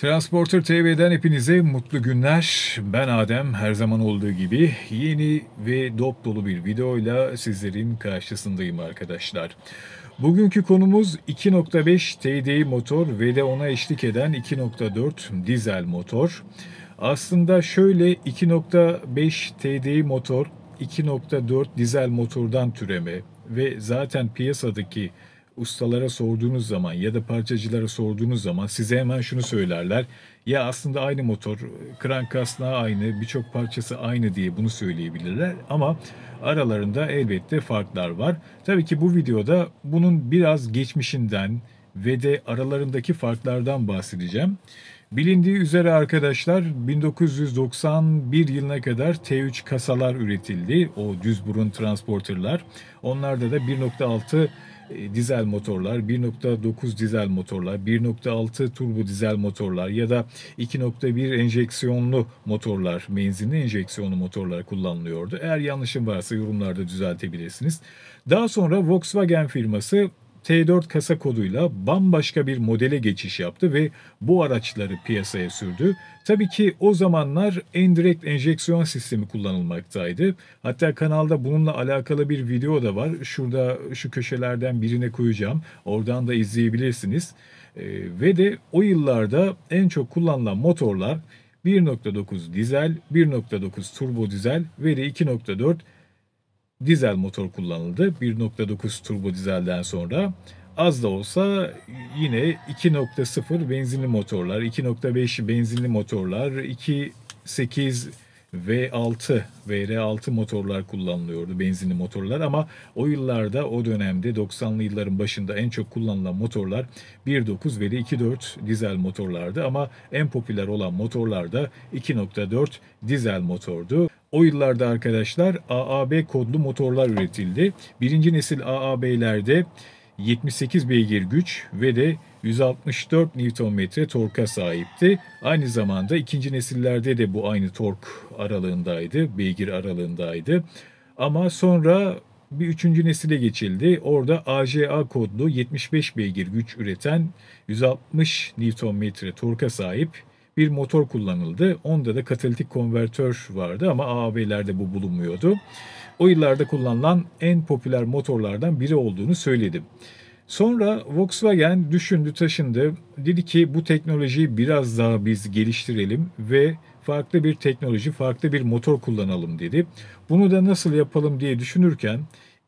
Transporter TV'den hepinize mutlu günler. Ben Adem, her zaman olduğu gibi yeni ve dop dolu bir videoyla sizlerin karşısındayım arkadaşlar. Bugünkü konumuz 2.5 TDI motor ve de ona eşlik eden 2.4 dizel motor. Aslında şöyle 2.5 TDI motor 2.4 dizel motordan türeme ve zaten piyasadaki ustalara sorduğunuz zaman ya da parçacılara sorduğunuz zaman size hemen şunu söylerler. Ya aslında aynı motor, krank kasnağı aynı, birçok parçası aynı diye bunu söyleyebilirler ama aralarında elbette farklar var. Tabii ki bu videoda bunun biraz geçmişinden ve de aralarındaki farklardan bahsedeceğim. Bilindiği üzere arkadaşlar 1991 yılına kadar T3 kasalar üretildi. O düz burun transporterlar. Onlarda da 1.6 dizel motorlar, 1.9 dizel motorlar, 1.6 turbo dizel motorlar ya da 2.1 enjeksiyonlu motorlar, benzinli enjeksiyonlu motorlar kullanılıyordu. Eğer yanlışım varsa yorumlarda düzeltebilirsiniz. Daha sonra Volkswagen firması T4 kasa koduyla bambaşka bir modele geçiş yaptı ve bu araçları piyasaya sürdü. Tabii ki o zamanlar endirekt enjeksiyon sistemi kullanılmaktaydı. Hatta kanalda bununla alakalı bir video da var. Şurada şu köşelerden birine koyacağım. Oradan da izleyebilirsiniz. Ve de o yıllarda en çok kullanılan motorlar 1.9 dizel, 1.9 turbo dizel ve de 2.4 dizel motor kullanıldı. 1.9 turbo dizelden sonra az da olsa yine 2.0 benzinli motorlar, 2.5 benzinli motorlar, 2.8 V6 VR6 motorlar kullanılıyordu, benzinli motorlar, ama o yıllarda, o dönemde 90'lı yılların başında en çok kullanılan motorlar 1.9 ve 2.4 dizel motorlardı ama en popüler olan motorlar da 2.4 dizel motordu. O yıllarda arkadaşlar AAB kodlu motorlar üretildi. Birinci nesil AAB'lerde 78 beygir güç ve de 164 Nm torka sahipti. Aynı zamanda ikinci nesillerde de bu aynı tork aralığındaydı, beygir aralığındaydı. Ama sonra bir üçüncü nesile geçildi. Orada AJA kodlu 75 beygir güç üreten 160 Nm torka sahip bir motor kullanıldı. Onda da katalitik konvertör vardı ama AAV'lerde bu bulunmuyordu. O yıllarda kullanılan en popüler motorlardan biri olduğunu söyledim. Sonra Volkswagen düşündü, taşındı. Dedi ki bu teknolojiyi biraz daha biz geliştirelim ve farklı bir teknoloji, farklı bir motor kullanalım dedi. Bunu da nasıl yapalım diye düşünürken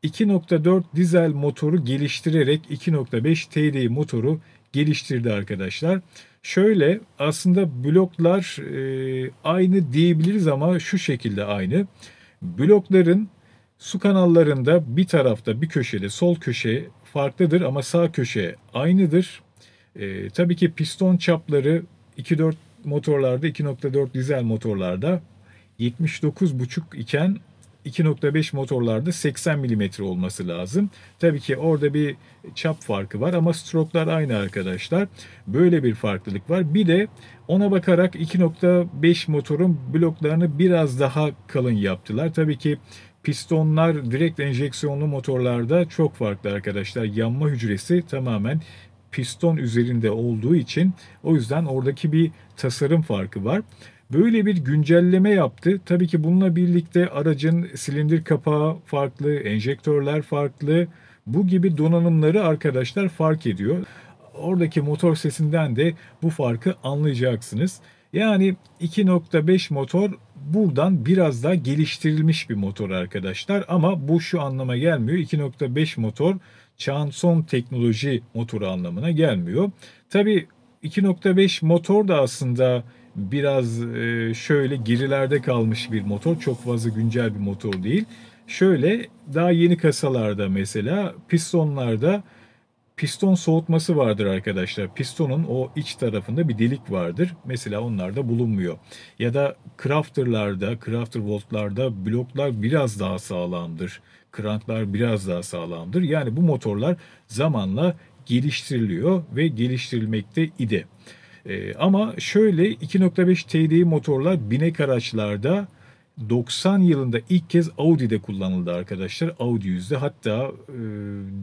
2.4 dizel motoru geliştirerek 2.5 TDI motoru geliştirdi arkadaşlar. Şöyle, aslında bloklar aynı diyebiliriz ama şu şekilde aynı. Blokların su kanallarında bir tarafta, bir köşede, sol köşe farklıdır ama sağ köşe aynıdır. Tabii ki piston çapları 2.4 motorlarda, 2.4 dizel motorlarda 79,5 iken 2.5 motorlarda 80 milimetre olması lazım. Tabii ki orada bir çap farkı var ama stroke'lar aynı arkadaşlar. Böyle bir farklılık var. Bir de ona bakarak 2.5 motorun bloklarını biraz daha kalın yaptılar. Tabii ki pistonlar direkt enjeksiyonlu motorlarda çok farklı arkadaşlar. Yanma hücresi tamamen piston üzerinde olduğu için, o yüzden oradaki bir tasarım farkı var. Böyle bir güncelleme yaptı. Tabii ki bununla birlikte aracın silindir kapağı farklı, enjektörler farklı. Bu gibi donanımları arkadaşlar fark ediyor. Oradaki motor sesinden de bu farkı anlayacaksınız. Yani 2.5 motor buradan biraz daha geliştirilmiş bir motor arkadaşlar. Ama bu şu anlama gelmiyor. 2.5 motor çağın son teknoloji motoru anlamına gelmiyor. Tabii 2.5 motor da aslında biraz şöyle gerilerde kalmış bir motor. Çok fazla güncel bir motor değil. Şöyle, daha yeni kasalarda mesela pistonlarda piston soğutması vardır arkadaşlar. Pistonun o iç tarafında bir delik vardır. Mesela onlarda bulunmuyor. Ya da crafter'larda, crafter voltlarda bloklar biraz daha sağlamdır. Kranklar biraz daha sağlamdır. Yani bu motorlar zamanla geliştiriliyor ve geliştirilmekte idi. Ama şöyle, 2.5 TDI motorlar binek araçlarda 90 yılında ilk kez Audi'de kullanıldı arkadaşlar. Audi yüzde, hatta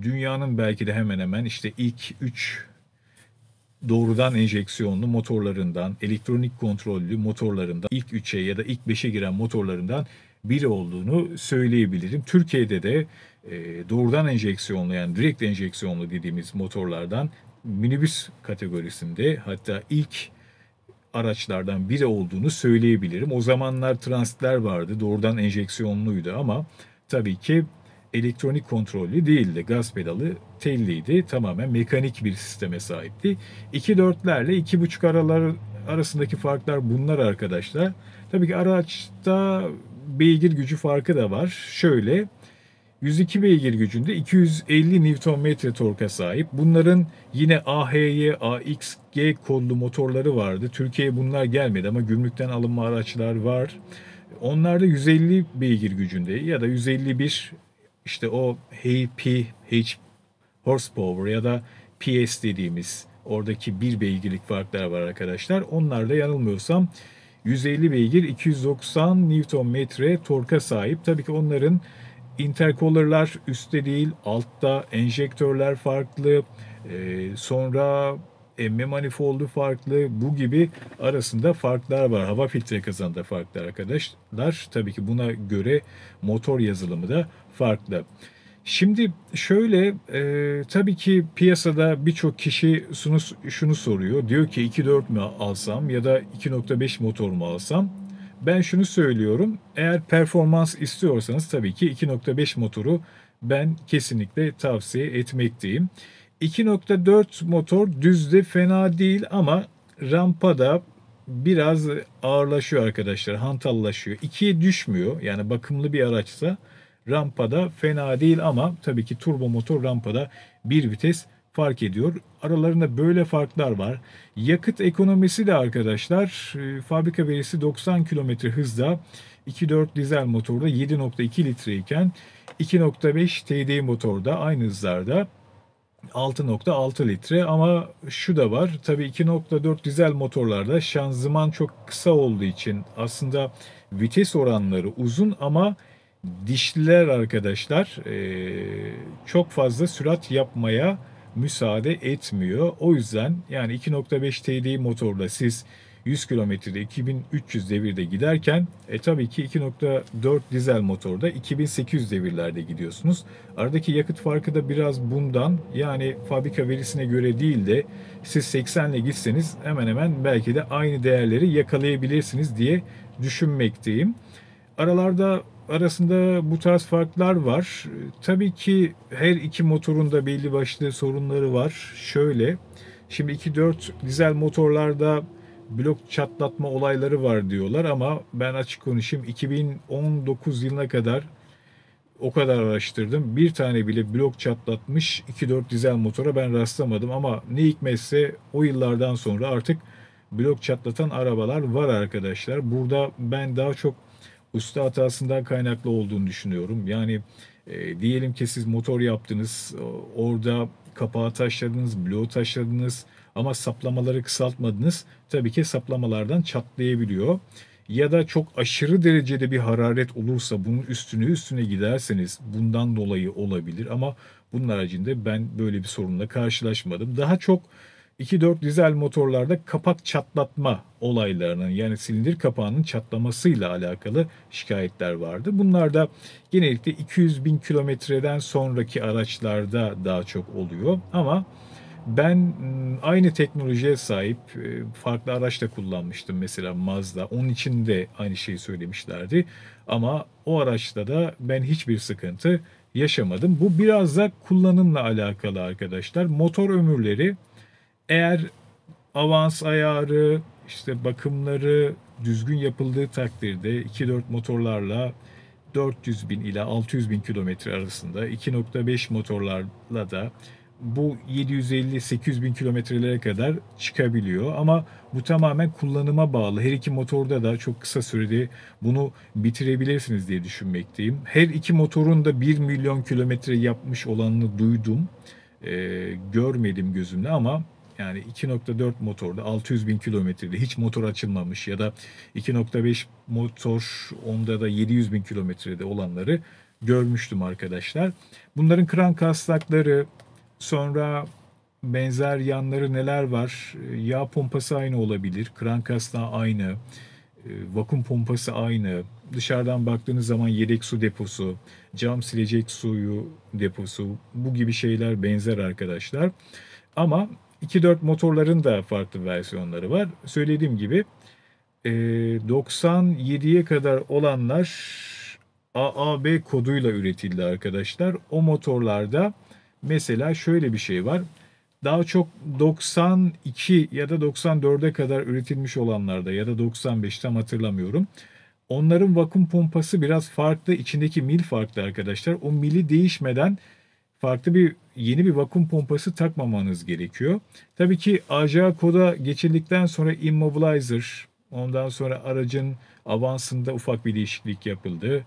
dünyanın belki de hemen hemen işte ilk 3 doğrudan enjeksiyonlu motorlarından, elektronik kontrollü motorlarından, ilk 3'e ya da ilk 5'e giren motorlarından biri olduğunu söyleyebilirim. Türkiye'de de doğrudan enjeksiyonlu, yani direkt enjeksiyonlu dediğimiz motorlardan minibüs kategorisinde, hatta ilk araçlardan biri olduğunu söyleyebilirim. O zamanlar transitler vardı, doğrudan enjeksiyonluydu ama tabii ki elektronik kontrollü değildi. Gaz pedalı telliydi. Tamamen mekanik bir sisteme sahipti. 2.4'lerle 2.5 arasındaki farklar bunlar arkadaşlar. Tabii ki araçta beygir gücü farkı da var. Şöyle, 102 beygir gücünde 250 Nm torka sahip. Bunların yine AHY, AXG kodlu motorları vardı. Türkiye'ye bunlar gelmedi ama gümrükten alınma araçlar var. Onlarda 150 beygir gücünde ya da 151, işte o HP horsepower ya da PS dediğimiz oradaki bir beygirlik farklar var arkadaşlar. Onlarda yanılmıyorsam 150 beygir 290 Nm torka sahip. Tabii ki onların intercooler'lar üstte değil altta, enjektörler farklı, sonra emme manifoldu farklı, bu gibi arasında farklar var. Hava filtre kazanında farklı arkadaşlar. Tabii ki buna göre motor yazılımı da farklı. Şimdi şöyle, tabii ki piyasada birçok kişi şunu soruyor. Diyor ki 2.4 mü alsam ya da 2.5 motor mu alsam? Ben şunu söylüyorum. Eğer performans istiyorsanız tabii ki 2.5 motoru ben kesinlikle tavsiye etmekteyim. 2.4 motor düzde fena değil ama rampada biraz ağırlaşıyor arkadaşlar, hantallaşıyor. 2'ye düşmüyor. Yani bakımlı bir araçsa rampada fena değil ama tabii ki turbo motor rampada bir vites fark ediyor. Aralarında böyle farklar var. Yakıt ekonomisi de arkadaşlar, fabrika verisi 90 km hızda 2.4 dizel motorda 7.2 litre iken 2.5 TDI motorda aynı hızlarda 6.6 litre. Ama şu da var, tabii 2.4 dizel motorlarda şanzıman çok kısa olduğu için aslında vites oranları uzun ama dişliler arkadaşlar çok fazla sürat yapmaya müsaade etmiyor. O yüzden yani 2.5 TDI motorla siz 100 kilometrede 2300 devirde giderken tabii ki 2.4 dizel motorda 2800 devirlerde gidiyorsunuz. Aradaki yakıt farkı da biraz bundan. Yani fabrika verisine göre değil de siz 80 ile gitseniz hemen hemen belki de aynı değerleri yakalayabilirsiniz diye düşünmekteyim. Arasında bu tarz farklar var. Tabii ki her iki motorun da belli başlı sorunları var. Şöyle, şimdi 2.4 dizel motorlarda blok çatlatma olayları var diyorlar ama ben açık konuşayım, 2019 yılına kadar o kadar araştırdım. Bir tane bile blok çatlatmış 2.4 dizel motora ben rastlamadım ama ne hikmetse o yıllardan sonra artık blok çatlatan arabalar var arkadaşlar. Burada ben daha çok usta hatasından kaynaklı olduğunu düşünüyorum. Yani diyelim ki siz motor yaptınız, orada kapağı taşladınız, bloğu taşladınız ama saplamaları kısaltmadınız. Tabii ki saplamalardan çatlayabiliyor. Ya da çok aşırı derecede bir hararet olursa bunun üstüne giderseniz bundan dolayı olabilir ama bunun haricinde ben böyle bir sorunla karşılaşmadım. Daha çok 2.4 dizel motorlarda kapak çatlatma olaylarının, yani silindir kapağının çatlamasıyla alakalı şikayetler vardı. Bunlar da genellikle 200 bin kilometreden sonraki araçlarda daha çok oluyor. Ama ben aynı teknolojiye sahip farklı araçta kullanmıştım, mesela Mazda. Onun için de aynı şeyi söylemişlerdi. Ama o araçta da ben hiçbir sıkıntı yaşamadım. Bu biraz da kullanımla alakalı arkadaşlar. Motor ömürleri, eğer avans ayarı, işte bakımları düzgün yapıldığı takdirde 2.4 motorlarla 400 bin ila 600 bin kilometre arasında, 2.5 motorlarla da bu 750-800 bin kilometrelere kadar çıkabiliyor. Ama bu tamamen kullanıma bağlı. Her iki motorda da çok kısa sürede bunu bitirebilirsiniz diye düşünmekteyim. Her iki motorun da 1 milyon kilometre yapmış olanını duydum. Görmedim gözümle ama yani 2.4 motorda 600 bin kilometrede hiç motor açılmamış ya da 2.5 motor onda da 700 bin kilometrede olanları görmüştüm arkadaşlar. Bunların krank kasnakları, sonra benzer yanları neler var? Yağ pompası aynı olabilir. Krank kasnağı aynı. Vakum pompası aynı. Dışarıdan baktığınız zaman yedek su deposu, cam silecek suyu deposu, bu gibi şeyler benzer arkadaşlar. Ama 2.4 motorların da farklı versiyonları var. Söylediğim gibi 97'ye kadar olanlar AAB koduyla üretildi arkadaşlar. O motorlarda mesela şöyle bir şey var. Daha çok 92 ya da 94'e kadar üretilmiş olanlarda ya da 95 tam hatırlamıyorum. Onların vakum pompası biraz farklı. İçindeki mil farklı arkadaşlar. O mili değişmeden farklı bir yeni bir vakum pompası takmamanız gerekiyor. Tabii ki ACA koda geçildikten sonra immobilizer, ondan sonra aracın avansında ufak bir değişiklik yapıldı.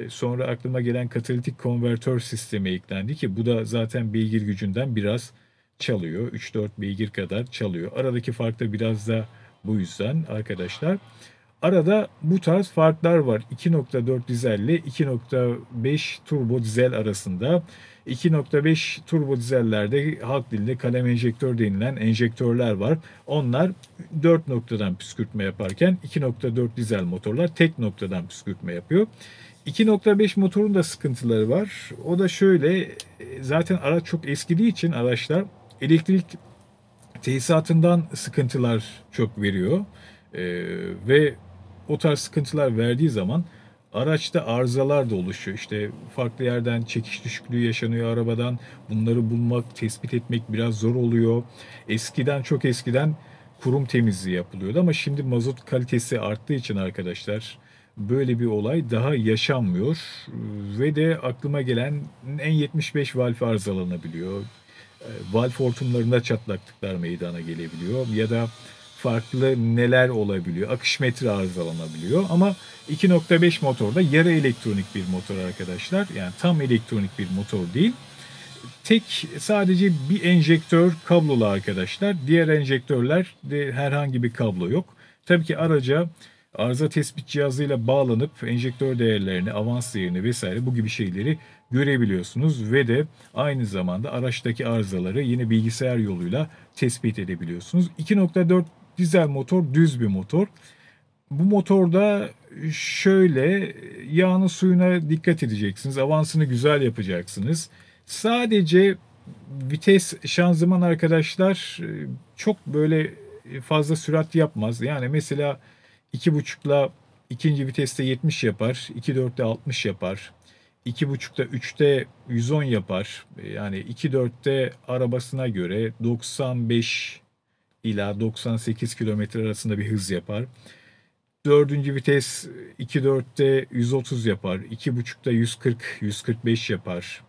Sonra aklıma gelen katalitik konvertör sistemi eklendi ki bu da zaten beygir gücünden biraz çalıyor. 3-4 beygir kadar çalıyor. Aradaki fark da biraz da bu yüzden arkadaşlar. Arada bu tarz farklar var. 2.4 dizel ile 2.5 turbo dizel arasında. 2.5 turbo dizellerde halk dilinde kalem enjektör denilen enjektörler var. Onlar 4 noktadan püskürtme yaparken 2.4 dizel motorlar tek noktadan püskürtme yapıyor. 2.5 motorun da sıkıntıları var. O da şöyle, zaten araç çok eskidiği için araçlar elektrik tesisatından sıkıntılar çok veriyor. Ve o tarz sıkıntılar verdiği zaman araçta arızalar da oluşuyor. İşte farklı yerden çekiş düşüklüğü yaşanıyor arabadan. Bunları bulmak, tespit etmek biraz zor oluyor. Eskiden, çok eskiden kurum temizliği yapılıyordu ama şimdi mazot kalitesi arttığı için arkadaşlar böyle bir olay daha yaşanmıyor. Ve de aklıma gelen N75 valfi arızalanabiliyor. Valve hortumlarında çatlaklıklar meydana gelebiliyor ya da farklı neler olabiliyor. Akış metre arızalanabiliyor ama 2.5 motorda yarı elektronik bir motor arkadaşlar. Yani tam elektronik bir motor değil. Tek sadece bir enjektör kablolu arkadaşlar. Diğer enjektörlerde herhangi bir kablo yok. Tabii ki araca arıza tespit cihazıyla bağlanıp enjektör değerlerini, avans değerini vesaire bu gibi şeyleri görebiliyorsunuz ve de aynı zamanda araçtaki arızaları yine bilgisayar yoluyla tespit edebiliyorsunuz. 2.4 dizel motor düz bir motor. Bu motorda şöyle yağını suyuna dikkat edeceksiniz. Avansını güzel yapacaksınız. Sadece vites şanzıman arkadaşlar çok böyle fazla sürat yapmaz. Yani mesela 2.5'la ikinci viteste 70 yapar, 2.4'te 60 yapar. 2.5'ta 3'te 110 yapar. Yani 2.4'te arabasına göre 95 ila 98 kilometre arasında bir hız yapar. Dördüncü vites 2.4'te 130 yapar. 2.5'ta 140-145 yapar.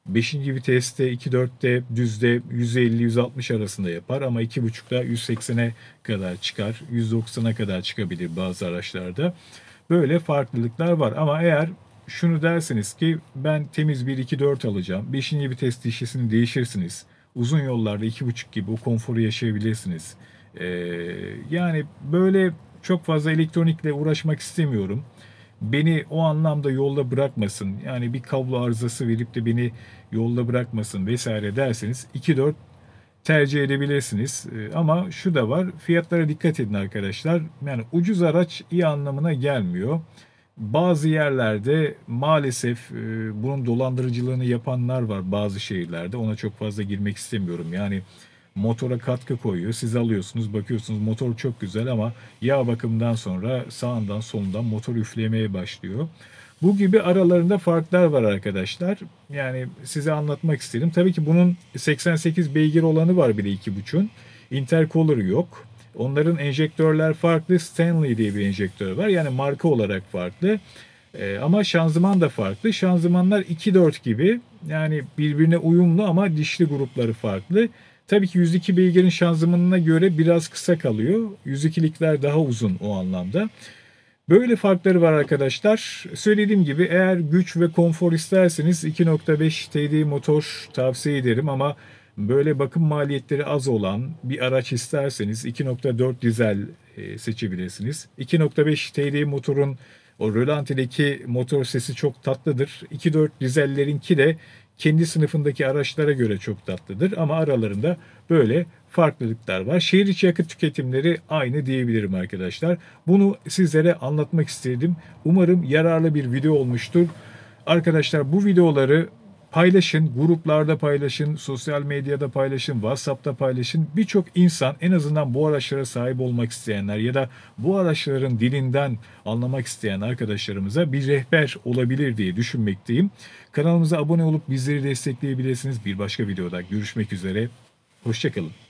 Beşinci viteste 2.4'te düzde 150-160 arasında yapar ama 2.5'ta 180'e kadar çıkar. 190'a kadar çıkabilir bazı araçlarda. Böyle farklılıklar var ama eğer şunu derseniz ki ben temiz bir 2.4 alacağım. Beşinci vites dişlisini değişirsiniz. Uzun yollarda 2.5 gibi o konforu yaşayabilirsiniz. Ee, Yani böyle çok fazla elektronikle uğraşmak istemiyorum. Beni o anlamda yolda bırakmasın. Yani bir kablo arızası verip de beni yolda bırakmasın vesaire derseniz 2.4 tercih edebilirsiniz. Ama şu da var. Fiyatlara dikkat edin arkadaşlar. Yani ucuz araç iyi anlamına gelmiyor. Bazı yerlerde maalesef bunun dolandırıcılığını yapanlar var bazı şehirlerde. Ona çok fazla girmek istemiyorum. Yani motora katkı koyuyor. Siz alıyorsunuz, bakıyorsunuz motor çok güzel ama yağ bakımından sonra sağından solundan motor üflemeye başlıyor. Bu gibi aralarında farklar var arkadaşlar. Yani size anlatmak istedim. Tabii ki bunun 88 beygir olanı var bir de 2.5'un. Intercooler'ı yok. Onların enjektörler farklı. Stanley diye bir enjektör var. Yani marka olarak farklı. Ama şanzıman da farklı. Şanzımanlar 2.4 gibi. Yani birbirine uyumlu ama dişli grupları farklı. Tabii ki 102 beygirin şanzımanına göre biraz kısa kalıyor. 102'likler daha uzun o anlamda. Böyle farkları var arkadaşlar. Söylediğim gibi eğer güç ve konfor isterseniz 2.5 TDI motor tavsiye ederim ama böyle bakım maliyetleri az olan bir araç isterseniz 2.4 dizel seçebilirsiniz. 2.5 TDI motorun o rölantideki motor sesi çok tatlıdır. 2.4 dizellerinki de kendi sınıfındaki araçlara göre çok tatlıdır ama aralarında böyle farklılıklar var. Şehir içi yakıt tüketimleri aynı diyebilirim arkadaşlar. Bunu sizlere anlatmak istedim. Umarım yararlı bir video olmuştur. Arkadaşlar bu videoları paylaşın, gruplarda paylaşın, sosyal medyada paylaşın, WhatsApp'ta paylaşın. Birçok insan, en azından bu araçlara sahip olmak isteyenler ya da bu araçların dilinden anlamak isteyen arkadaşlarımıza bir rehber olabilir diye düşünmekteyim. Kanalımıza abone olup bizleri destekleyebilirsiniz. Bir başka videoda görüşmek üzere. Hoşça kalın.